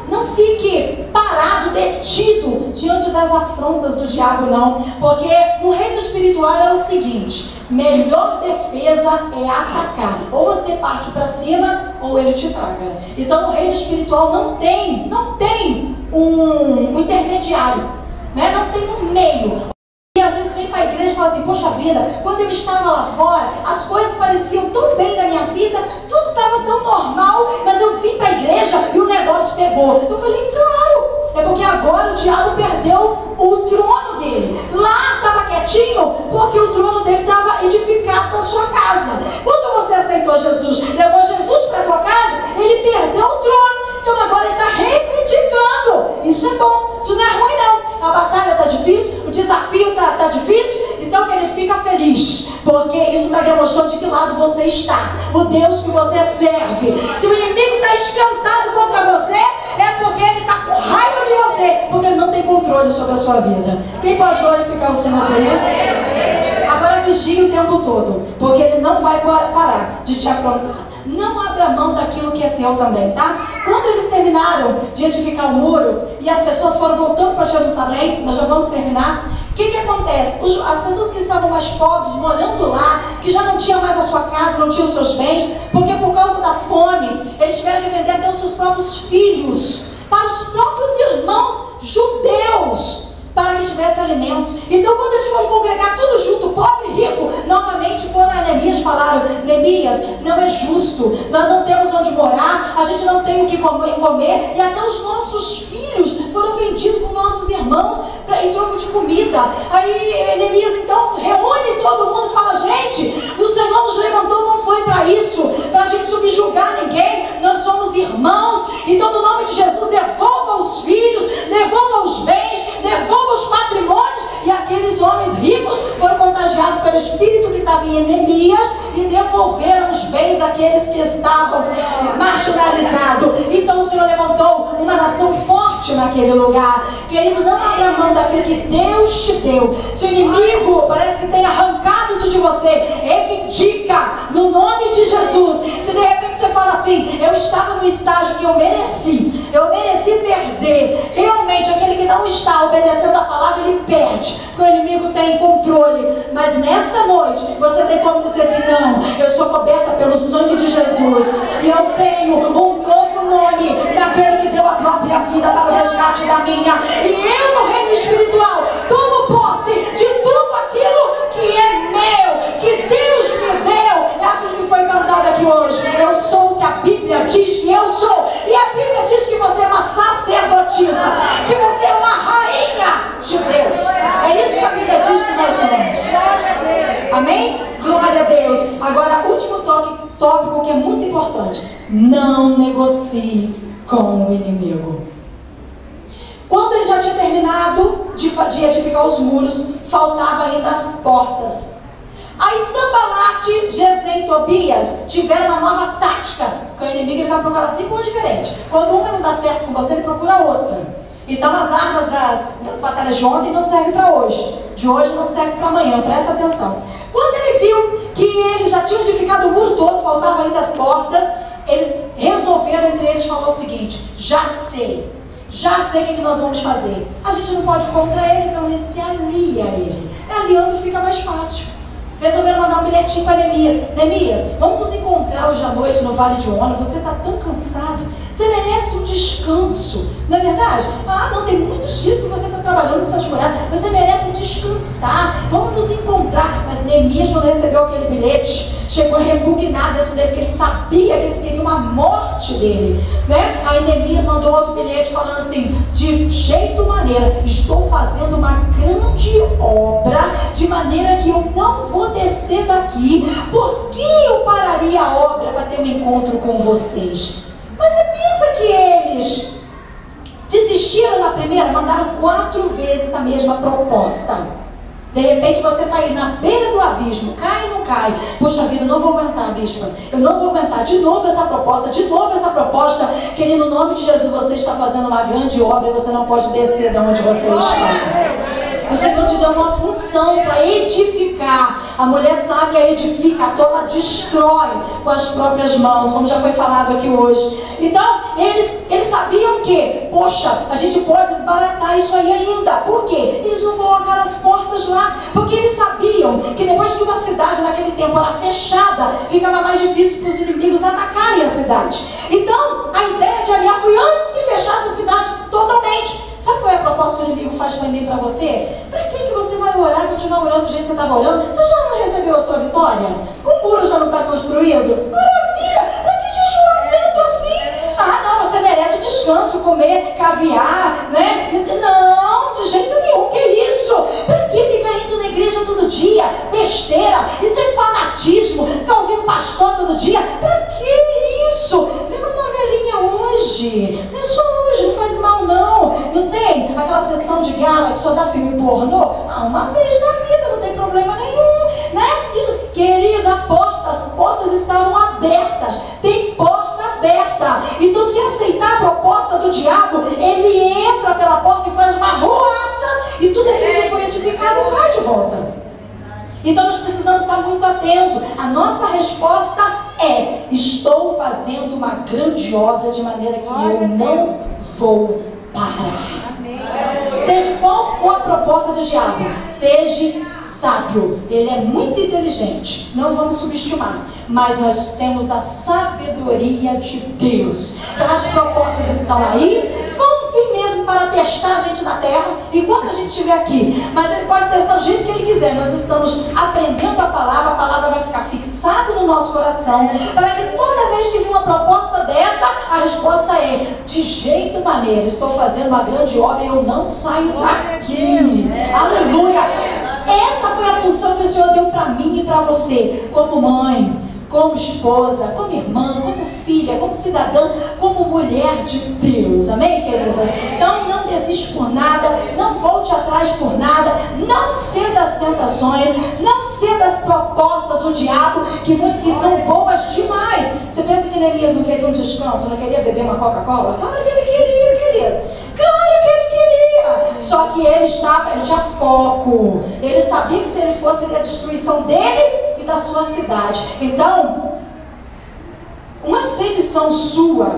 Não fique parado, detido diante das afrontas do diabo, não. Porque no reino espiritual é o seguinte: melhor defesa é atacar. Ou você parte para cima, ou ele te traga. Então no reino espiritual não tem um intermediário, né? Não tem um meio. E às vezes vem para a igreja e fala assim: poxa vida, quando eu estava lá fora, as coisas pareciam tão bem na minha vida, tudo estava tão normal, mas eu vim para a igreja e o negócio pegou. Eu falei: claro, é porque agora o diabo perdeu o trono dele. Lá estava quietinho, porque o trono dele estava edificado na sua casa. Quando você aceitou Jesus, levou Jesus para a tua casa, ele perdeu o trono. Então agora ele está reivindicando. Isso é bom, isso não é ruim não. A batalha está difícil, o desafio está difícil, então que ele fica feliz, porque isso está demonstrando de que lado você está, o Deus que você serve. Se o inimigo está esquentado contra você, é porque ele está com raiva de você, porque ele não tem controle sobre a sua vida. Quem pode glorificar o Senhor por isso? Agora vigie o tempo todo, porque ele não vai parar de te afrontar. Não abra mão daquilo que é teu também, tá? Quando eles terminaram de edificar o muro e as pessoas foram voltando para Jerusalém, nós já vamos terminar. O que acontece? As pessoas que estavam mais pobres, morando lá, que já não tinham mais a sua casa, não tinham os seus bens, porque por causa da fome, eles tiveram que vender até os seus próprios filhos para os próprios irmãos judeus, para que tivesse alimento. Então quando eles foram congregar tudo junto, pobre e rico, novamente foram a Neemias e falaram: Neemias, não é justo, nós não temos onde morar, a gente não tem o que comer, e até os nossos filhos foram vendidos por nossos irmãos em troco de comida. Aí Neemias então reúne todo mundo e fala: gente, o Senhor nos levantou, não foi para isso, para a gente subjugar ninguém, nós somos irmãos. Então no nome de Jesus, devolva os filhos, devolva os bens, devolva os patrimônios. E aqueles homens ricos foram contagiados pelo espírito que estava em Neemias e devolveram os bens daqueles que estavam marginalizados. Então o Senhor levantou uma nação forte naquele lugar. Querido, não abra mão daquilo que Deus te deu. Se o inimigo parece que tem arrancado isso de você, reivindica no nome de Jesus. Se de repente você fala assim: eu estava no estágio que eu mereci perder. Realmente aquele que não está obedecendo a palavra, ele perde, porque o inimigo tem controle. Mas nesta noite você tem como dizer assim: não, eu sou coberta pelo sangue de Jesus e eu tenho um novo nome daquele que deu a própria vida para o resgate da minha. E eu no reino espiritual tomo posse de tudo aquilo que é meu, que Deus me deu. É aquilo que foi cantado aqui hoje: eu sou o que a Bíblia diz que eu sou. E a Bíblia diz que você é uma sacerdotisa, que você é uma rainha de Deus. É isso que a Bíblia diz que nós somos. Amém? Glória a Deus. Agora, último tópico que é muito importante: não negocie com o inimigo. Quando ele já tinha terminado de edificar os muros, faltava ainda as portas. Aí Sanbalate, Gesem e Tobias tiveram uma nova tática, porque o inimigo ele vai procurar sempre uma diferente. Quando uma não dá certo com você, ele procura outra. Então as armas das batalhas de ontem não servem para hoje, de hoje não serve para amanhã, presta atenção. Quando ele viu que eles já tinham edificado o muro todo, faltavam ainda as portas, eles resolveram entre eles falar o seguinte: já sei o que nós vamos fazer. A gente não pode ir contra ele, então a gente se alia a ele. Aliando fica mais fácil. Resolveram mandar um bilhetinho para Neemias: Neemias, vamos nos encontrar hoje à noite no Vale de Ono. Você está tão cansado, você merece um descanso, não é verdade? Não, tem muitos dias que você está trabalhando nessas muralhas, você merece descansar, vamos nos encontrar. Mas Neemias, quando recebeu aquele bilhete, chegou a repugnar dentro dele, porque ele sabia que eles queriam a morte dele, né? Aí Neemias mandou outro bilhete falando assim: de jeito maneira, estou fazendo uma grande obra, de maneira que eu não vou descer daqui. Por que eu pararia a obra para ter um encontro com vocês? Mas você pensa que eles desistiram na primeira? Mandaram 4 vezes a mesma proposta. De repente você está aí na beira do abismo, cai ou não cai? Poxa vida, eu não vou aguentar, bispa. Eu não vou aguentar. De novo essa proposta, Querido, no nome de Jesus, você está fazendo uma grande obra e você não pode descer de onde você está. O Senhor te deu uma função para edificar. A mulher sábia edifica, a tola destrói com as próprias mãos, como já foi falado aqui hoje. Então, eles sabiam que, poxa, a gente pode desbaratar isso aí ainda. Por quê? Eles não colocaram as portas lá, porque eles sabiam que depois que uma cidade naquele tempo era fechada, ficava mais difícil para os inimigos atacarem a cidade. Então, a ideia de aliar foi antes que fechasse a cidade totalmente. Sabe qual é a proposta que o inimigo faz para mim e para você? Para que você vai orar e continuar orando do jeito que você estava orando? Você já não recebeu a sua vitória? O muro já não está construído? Maravilha! Para que jejuar tanto assim? Ah, não, você merece descanso, comer caviar, né? Não, de jeito nenhum, que isso? Para que ficar indo na igreja todo dia? Besteira, isso é fanatismo, ficar ouvindo pastor todo dia? Para que isso? Vê uma novelinha hoje, não é só hoje, não faz mal não. Não tem aquela sessão de gala que só dá filme pornô? Ah, uma vez na vida, não tem problema nenhum, né? Isso, queridos, as portas estavam abertas, tem porta aberta. Então, se aceitar a proposta do diabo, ele entra pela porta e faz uma ruaça, e tudo aquilo que foi edificado cai de volta. Então nós precisamos estar muito atentos. A nossa resposta é: estou fazendo uma grande obra de maneira que eu não vou parar. Seja qual for a proposta do diabo, seja sábio. Ele é muito inteligente, não vamos subestimar, mas nós temos a sabedoria de Deus. Então as propostas estão aí, vão vir mesmo para testar a gente na terra enquanto a gente estiver aqui, mas ele pode testar do jeito que ele quiser. Nós estamos aprendendo a palavra vai ficar fixada no nosso coração, para que toda vez que vir uma proposta dessa, a resposta é: de jeito maneiro, estou fazendo uma grande obra e eu não saio daqui. Aleluia! Essa foi a função que o Senhor deu para mim e para você, como mãe, como esposa, como irmã, como filha, como cidadã, como mulher de Deus. Amém, queridas? Então não desiste por nada, não volte atrás por nada, não ceda às tentações, não ceda às propostas do diabo, que são boas demais. Você pensa que Neemias não queria um descanso, não queria beber uma Coca-Cola? Claro que ele queria, querido. Claro que ele queria. Só que ele tinha foco. Ele sabia que se ele fosse, seria a destruição dele e da sua cidade. Então, uma sedição sua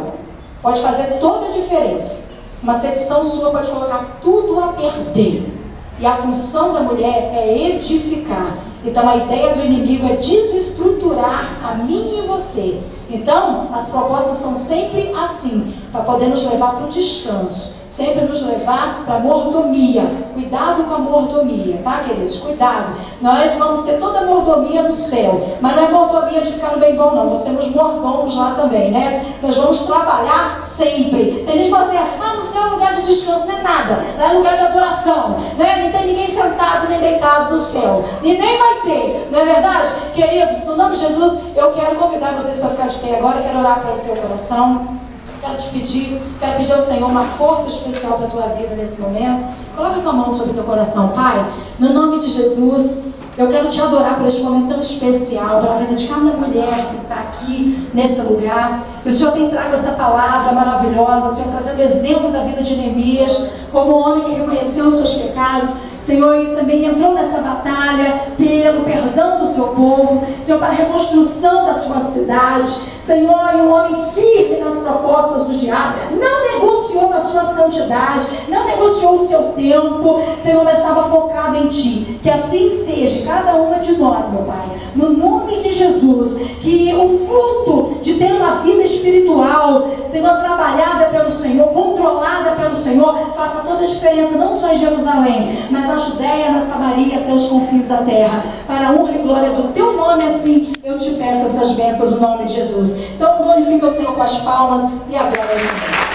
pode fazer toda a diferença. Uma sedição sua pode colocar tudo a perder. E a função da mulher é edificar. Então a ideia do inimigo é desestruturar a mim e você. Então as propostas são sempre assim, para poder nos levar para o descanso, sempre nos levar para a mordomia. Cuidado com a mordomia, tá, queridos? Cuidado. Nós vamos ter toda a mordomia no céu, mas não é mordomia de ficar no bem bom, não. Nós temos mordomos lá também, né? Nós vamos trabalhar sempre. Tem gente que fala assim: ah, no céu é lugar de descanso. Não é nada, lá é lugar de adoração, né? Não tem ninguém sentado nem deitado no céu, e nem vai ter, não é verdade? Queridos, no nome de Jesus, eu quero convidar vocês para ficar de pé agora. Eu quero orar pelo teu coração. Quero pedir ao Senhor uma força especial para a tua vida nesse momento. Coloca a tua mão sobre o teu coração, Pai. No nome de Jesus, eu quero te adorar por este momento tão especial, pela vida de cada mulher que está aqui nesse lugar. E o Senhor tem trago essa palavra maravilhosa, o Senhor trazendo o exemplo da vida de Neemias, como um homem que reconheceu os seus pecados, Senhor, e também entrou nessa batalha pelo perdão do seu povo, Senhor, para a reconstrução da sua cidade, Senhor, e um homem firme nas propostas do diabo, não negociou a sua santidade, não negociou o seu tempo, Senhor, mas estava focado em Ti. Que assim seja cada uma de nós, meu Pai, no nome de Jesus, que o fruto de ter uma vida espiritual, Senhor, trabalhada pelo Senhor, controlada pelo Senhor, faça toda a diferença, não só em Jerusalém, mas na Judéia, na Samaria, até os confins da terra, para a honra e glória do Teu nome. Assim eu te peço essas bênçãos no nome de Jesus. Então glorifica o Senhor com as palmas e adora o Senhor.